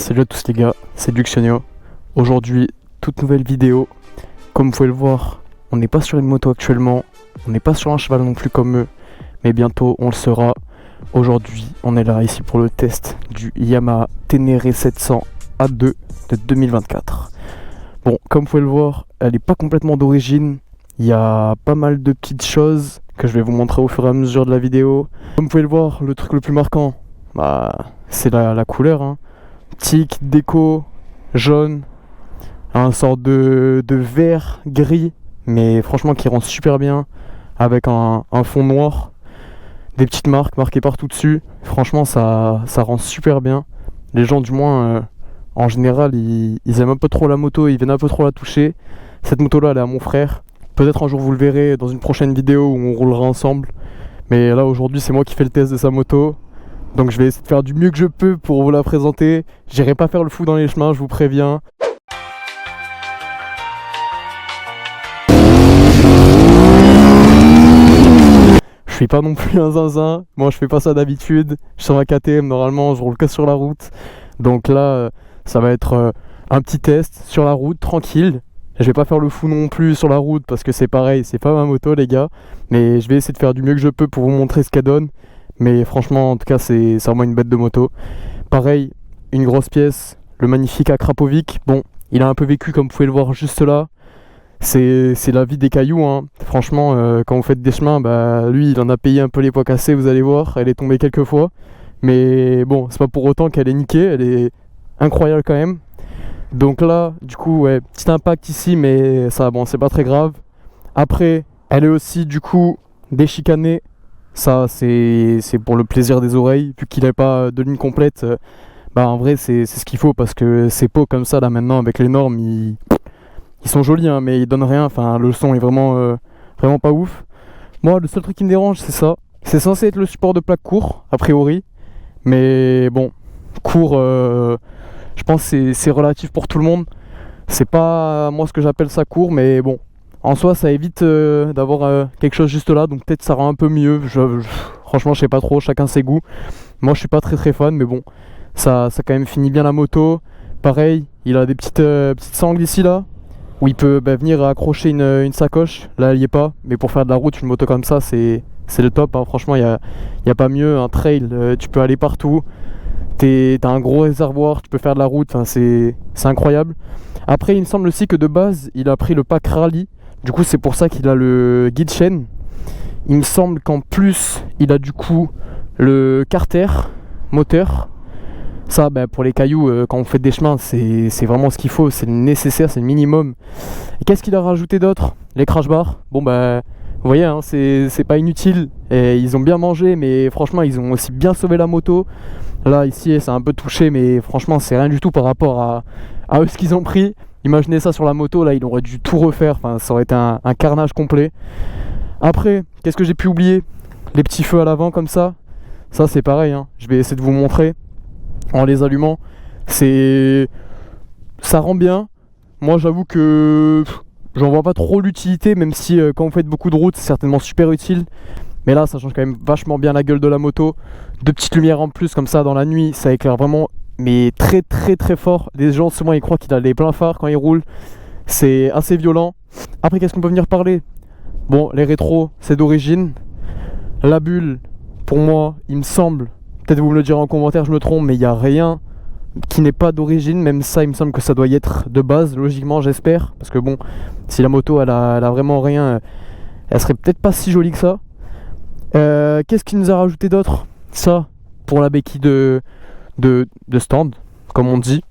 Salut à tous les gars, c'est Luxionio. Aujourd'hui, toute nouvelle vidéo. Comme vous pouvez le voir, on n'est pas sur une moto actuellement, on n'est pas sur un cheval non plus comme eux, mais bientôt on le sera. Aujourd'hui, on est là ici pour le test du Yamaha Ténéré 700 A2 de 2024. Bon, comme vous pouvez le voir, elle n'est pas complètement d'origine. Il y a pas mal de petites choses que je vais vous montrer au fur et à mesure de la vidéo. Comme vous pouvez le voir, le truc le plus marquant, c'est la couleur, hein. Tic, déco, jaune, un sort de vert, gris, mais franchement qui rend super bien, avec un fond noir, des petites marques marquées partout dessus. Franchement ça rend super bien. Les gens du moins, en général, ils aiment un peu trop la moto, ils viennent un peu trop la toucher. Cette moto là elle est à mon frère. Peut-être un jour vous le verrez dans une prochaine vidéo où on roulera ensemble. Mais là aujourd'hui c'est moi qui fais le test de sa moto. Donc je vais essayer de faire du mieux que je peux pour vous la présenter. J'irai pas faire le fou dans les chemins, je vous préviens. Je suis pas non plus un zinzin. Moi je fais pas ça d'habitude. Je suis sur ma KTM, normalement je roule que sur la route. Donc là ça va être un petit test sur la route, tranquille. Je vais pas faire le fou non plus sur la route parce que c'est pareil, c'est pas ma moto les gars. Mais je vais essayer de faire du mieux que je peux pour vous montrer ce qu'elle donne. Mais franchement, en tout cas, c'est vraiment une bête de moto. Pareil, une grosse pièce, le magnifique Akrapovic. Bon, il a un peu vécu, comme vous pouvez le voir juste là. C'est la vie des cailloux, hein. Franchement, quand vous faites des chemins, lui, il en a payé un peu les pois cassés, vous allez voir. Elle est tombée quelques fois. Mais bon, c'est pas pour autant qu'elle est niquée. Elle est incroyable quand même. Donc là, du coup, ouais, petit impact ici, mais ça, bon, c'est pas très grave. Après, elle est aussi, du coup, déchicanée. Ça c'est pour le plaisir des oreilles, vu qu'il n'a pas de ligne complète. En vrai c'est ce qu'il faut, parce que ces pots comme ça là maintenant avec les normes ils sont jolis, hein, mais ils donnent rien. Enfin le son est vraiment pas ouf. Moi le seul truc qui me dérange c'est ça. C'est censé être le support de plaque court a priori, mais bon, court, je pense que c'est relatif pour tout le monde. C'est pas moi ce que j'appelle ça court, mais bon, en soi ça évite d'avoir quelque chose juste là, donc peut-être ça rend un peu mieux. Franchement je sais pas trop, chacun ses goûts. Moi je suis pas très fan, mais bon, ça quand même finit bien la moto. Pareil, il a des petites sangles ici là, où il peut venir accrocher une sacoche. Là il y est pas, mais pour faire de la route, une moto comme ça c'est le top, hein. Franchement il y a pas mieux. Un trail, tu peux aller partout. T'as un gros réservoir, tu peux faire de la route, hein, c'est incroyable. Après il me semble aussi que de base il a pris le pack rallye. Du coup c'est pour ça qu'il a le guide chaîne. Il me semble qu'en plus il a du coup le carter moteur. Ça pour les cailloux, quand on fait des chemins, c'est vraiment ce qu'il faut, c'est le nécessaire, c'est le minimum. Et qu'est-ce qu'il a rajouté d'autre? Les crash bars. Bon vous voyez, hein, c'est pas inutile. Et ils ont bien mangé, mais franchement ils ont aussi bien sauvé la moto. Là ici c'est un peu touché, mais franchement c'est rien du tout par rapport à eux ce qu'ils ont pris. Imaginez ça sur la moto, là il aurait dû tout refaire, enfin ça aurait été un carnage complet. Après, qu'est-ce que j'ai pu oublier? Les petits feux à l'avant comme ça c'est pareil, hein. Je vais essayer de vous montrer en les allumant. Ça rend bien. Moi j'avoue que j'en vois pas trop l'utilité, même si quand vous faites beaucoup de route c'est certainement super utile. Mais là ça change quand même vachement bien la gueule de la moto. Deux petites lumières en plus comme ça dans la nuit, ça éclaire vraiment, mais très fort. Les gens souvent ils croient qu'il a les pleins phares quand il roule. C'est assez violent. Après qu'est-ce qu'on peut venir parler? Bon, les rétros c'est d'origine. La bulle, pour moi il me semble, peut-être vous me le direz en commentaire, je me trompe, mais il n'y a rien qui n'est pas d'origine. Même ça il me semble que ça doit y être de base, logiquement j'espère. Parce que bon, si la moto elle a vraiment rien, elle serait peut-être pas si jolie que ça. Qu'est-ce qu'il nous a rajouté d'autre? Ça, pour la béquille de stand, comme on dit.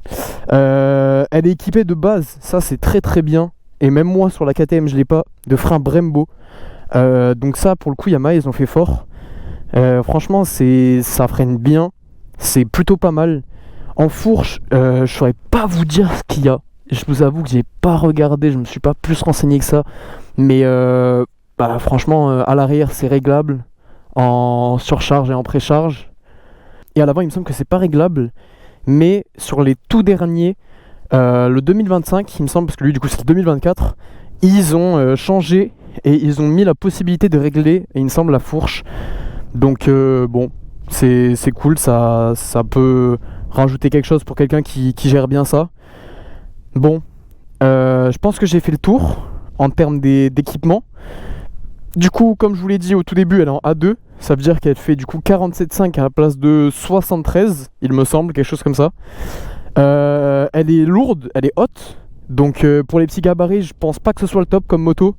Elle est équipée de base, ça c'est très bien. Et même moi sur la KTM je l'ai pas, de frein Brembo. Donc ça pour le coup Yamaha ils ont fait fort. Franchement ça freine bien, c'est plutôt pas mal. En fourche, je saurais pas vous dire ce qu'il y a. Je vous avoue que j'ai pas regardé, je me suis pas plus renseigné que ça. Mais franchement à l'arrière c'est réglable en surcharge et en précharge. Et à l'avant il me semble que c'est pas réglable. Mais sur les tout derniers, le 2025 il me semble, parce que lui du coup c'est le 2024, ils ont changé et ils ont mis la possibilité de régler, et il me semble, la fourche. Donc bon, c'est cool, ça peut rajouter quelque chose pour quelqu'un qui gère bien ça. Bon, je pense que j'ai fait le tour en termes d'équipement. Du coup, comme je vous l'ai dit au tout début, elle est en A2. Ça veut dire qu'elle fait du coup 47,5 à la place de 73, il me semble, quelque chose comme ça. Elle est lourde, elle est haute. Donc pour les petits gabarits, je pense pas que ce soit le top comme moto.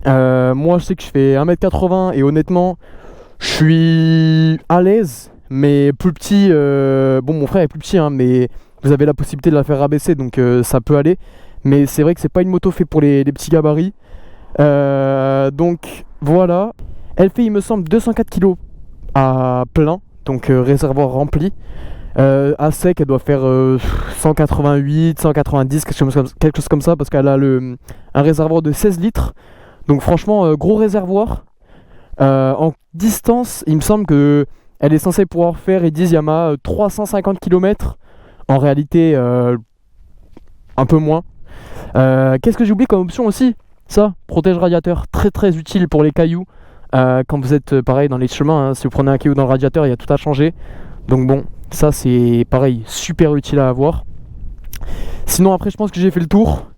Moi, je sais que je fais 1m80 et honnêtement, je suis à l'aise, mais plus petit. Bon, mon frère est plus petit, hein, mais vous avez la possibilité de la faire rabaisser, donc ça peut aller. Mais c'est vrai que c'est pas une moto faite pour les petits gabarits. Donc voilà. Elle fait, il me semble, 204 kg à plein, donc réservoir rempli. À sec, elle doit faire 188, 190, quelque chose comme ça, parce qu'elle a un réservoir de 16 litres. Donc franchement, gros réservoir. En distance, il me semble que elle est censée pouvoir faire, ils disent Yamaha, 350 km. En réalité, un peu moins. Qu'est-ce que j'ai oublié comme option aussi? Ça, protège radiateur, très très utile pour les cailloux. Quand vous êtes pareil dans les chemins, hein, si vous prenez un caillou dans le radiateur, il y a tout à changer. Donc bon, ça c'est pareil, super utile à avoir. Sinon après je pense que j'ai fait le tour.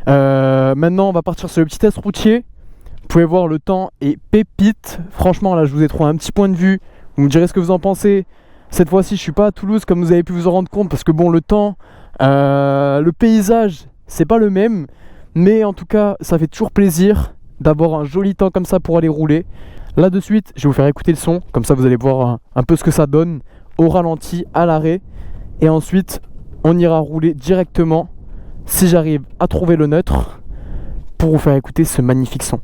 Maintenant on va partir sur le petit test routier. Vous pouvez voir, le temps est pépite. Franchement là je vous ai trouvé un petit point de vue. Vous me direz ce que vous en pensez. Cette fois-ci je suis pas à Toulouse comme vous avez pu vous en rendre compte, parce que bon, le temps, le paysage c'est pas le même. Mais en tout cas ça fait toujours plaisir d'avoir un joli temps comme ça pour aller rouler. Là de suite je vais vous faire écouter le son, comme ça vous allez voir un peu ce que ça donne au ralenti, à l'arrêt. Et ensuite on ira rouler directement, si j'arrive à trouver le neutre, pour vous faire écouter ce magnifique son.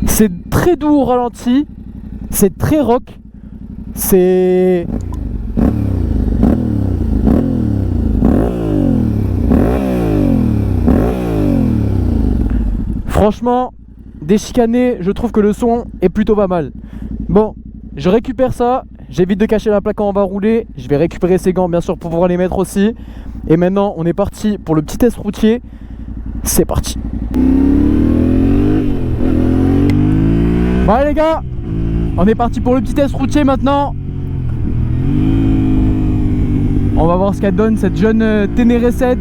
C'est très doux au ralenti, c'est très rock, c'est... Franchement, déchicané, je trouve que le son est plutôt pas mal. Bon, je récupère ça, j'évite de cacher la plaque quand on va rouler. Je vais récupérer ces gants bien sûr pour pouvoir les mettre aussi. Et maintenant on est parti pour le petit test routier. C'est parti. Bon allez les gars, on est parti pour le petit test routier maintenant. On va voir ce qu'elle donne cette jeune Ténéré 7.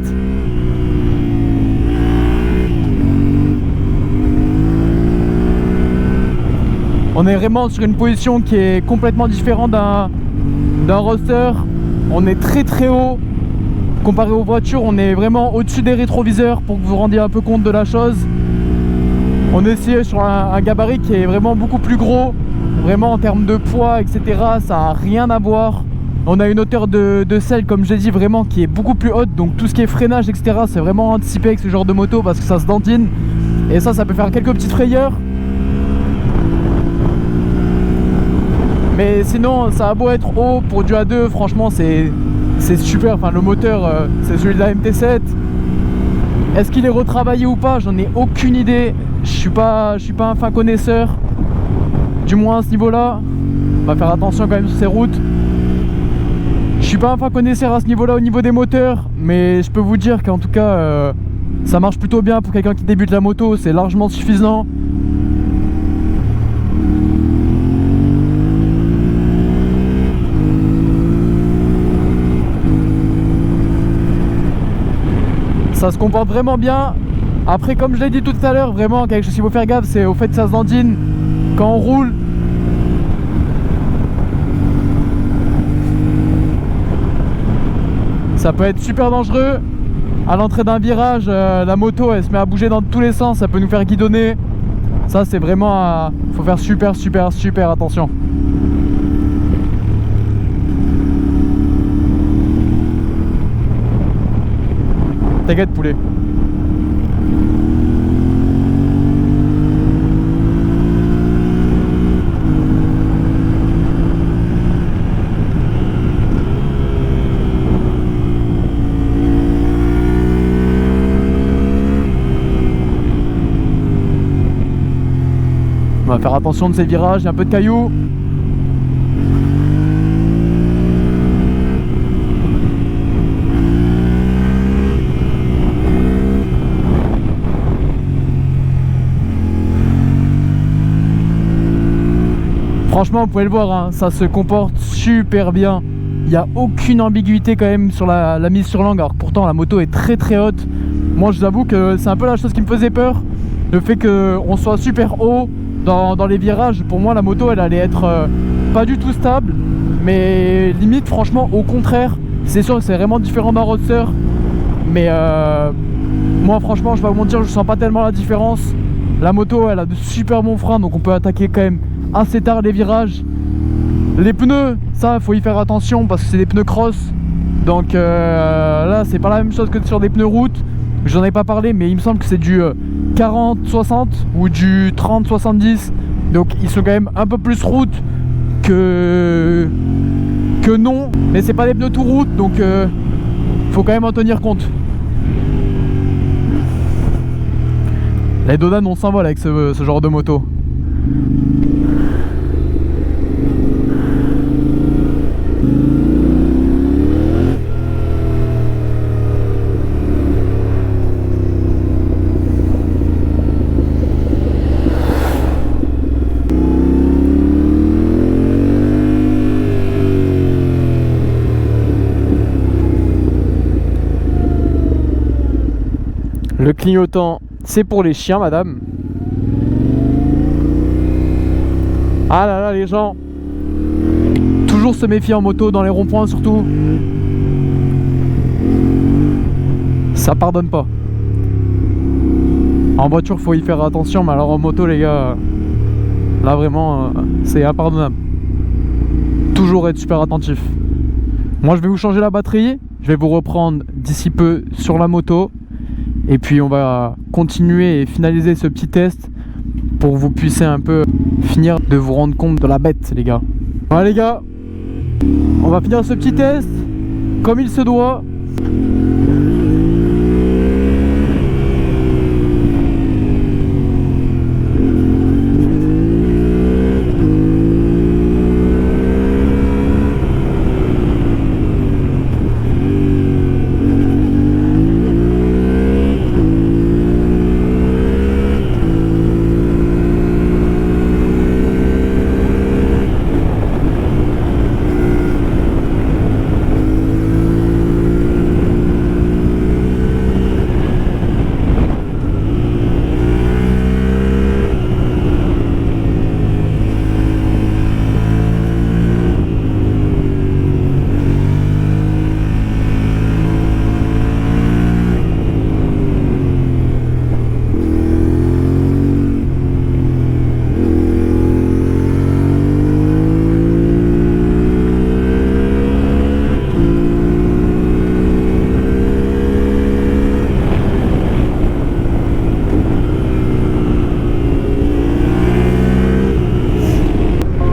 On est vraiment sur une position qui est complètement différente d'un roadster. On est très très haut. Comparé aux voitures, on est vraiment au-dessus des rétroviseurs, pour que vous vous rendiez un peu compte de la chose. On est aussi sur un gabarit qui est vraiment beaucoup plus gros. Vraiment en termes de poids, etc. Ça n'a rien à voir. On a une hauteur de selle, comme j'ai dit, vraiment qui est beaucoup plus haute. Donc tout ce qui est freinage, etc. c'est vraiment anticipé avec ce genre de moto, parce que ça se dentine. Et ça peut faire quelques petites frayeurs. Mais sinon ça a beau être haut pour du A2, franchement c'est super. Enfin le moteur c'est celui de la MT7. Est-ce qu'il est retravaillé ou pas? J'en ai aucune idée. Je suis pas un fin connaisseur, du moins à ce niveau là. On va faire attention quand même sur ces routes. Je suis pas un fin connaisseur à ce niveau là au niveau des moteurs, mais je peux vous dire qu'en tout cas ça marche plutôt bien pour quelqu'un qui débute la moto. C'est largement suffisant. Ça se comporte vraiment bien. Après, comme je l'ai dit tout à l'heure, vraiment quelque chose qu'il faut faire gaffe, c'est au fait que ça se dandine quand on roule. Ça peut être super dangereux. À l'entrée d'un virage, la moto elle se met à bouger dans tous les sens, ça peut nous faire guidonner. Ça c'est vraiment faut faire super attention. T'inquiète poulet. On va faire attention de ces virages, il y a un peu de cailloux. Franchement, vous pouvez le voir, hein, ça se comporte super bien. Il n'y a aucune ambiguïté quand même sur la mise sur langue. Alors pourtant la moto est très très haute. Moi je vous avoue que c'est un peu la chose qui me faisait peur. Le fait qu'on soit super haut dans les virages. Pour moi la moto elle allait être pas du tout stable. Mais limite franchement au contraire. C'est sûr que c'est vraiment différent d'un roadster. Mais moi franchement je vais vous mentir, je sens pas tellement la différence. La moto elle a de super bons freins. Donc on peut attaquer quand même assez tard les virages. Les pneus, ça faut y faire attention parce que c'est des pneus cross. Donc là c'est pas la même chose que sur des pneus route. J'en ai pas parlé mais il me semble que c'est du 40-60 ou du 30-70. Donc ils sont quand même un peu plus route que non. Mais c'est pas des pneus tout route donc faut quand même en tenir compte. Les Dodan on s'envole avec ce genre de moto. Le clignotant, c'est pour les chiens, madame. Ah là là, les gens. Toujours se méfier en moto, dans les ronds-points surtout. Ça pardonne pas. En voiture, faut y faire attention, mais alors en moto, les gars, là vraiment, c'est impardonnable. Toujours être super attentif. Moi, je vais vous changer la batterie. Je vais vous reprendre d'ici peu sur la moto. Et puis on va continuer et finaliser ce petit test pour que vous puissiez un peu finir de vous rendre compte de la bête, les gars. Voilà les gars, on va finir ce petit test comme il se doit.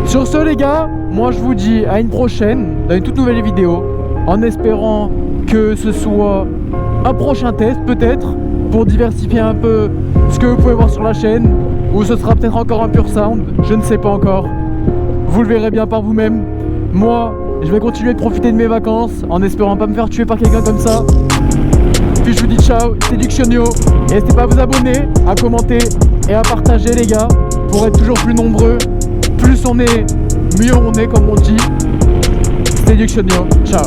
Sur ce les gars, moi je vous dis à une prochaine dans une toute nouvelle vidéo, en espérant que ce soit un prochain test peut-être, pour diversifier un peu ce que vous pouvez voir sur la chaîne, ou ce sera peut-être encore un pur sound, je ne sais pas encore. Vous le verrez bien par vous-même. Moi, je vais continuer de profiter de mes vacances, en espérant pas me faire tuer par quelqu'un comme ça. Puis je vous dis ciao, c'est Duxionio. Et n'hésitez pas à vous abonner, à commenter et à partager les gars, pour être toujours plus nombreux. Plus on est, mieux on est comme on dit. C'était Duxionio, ciao.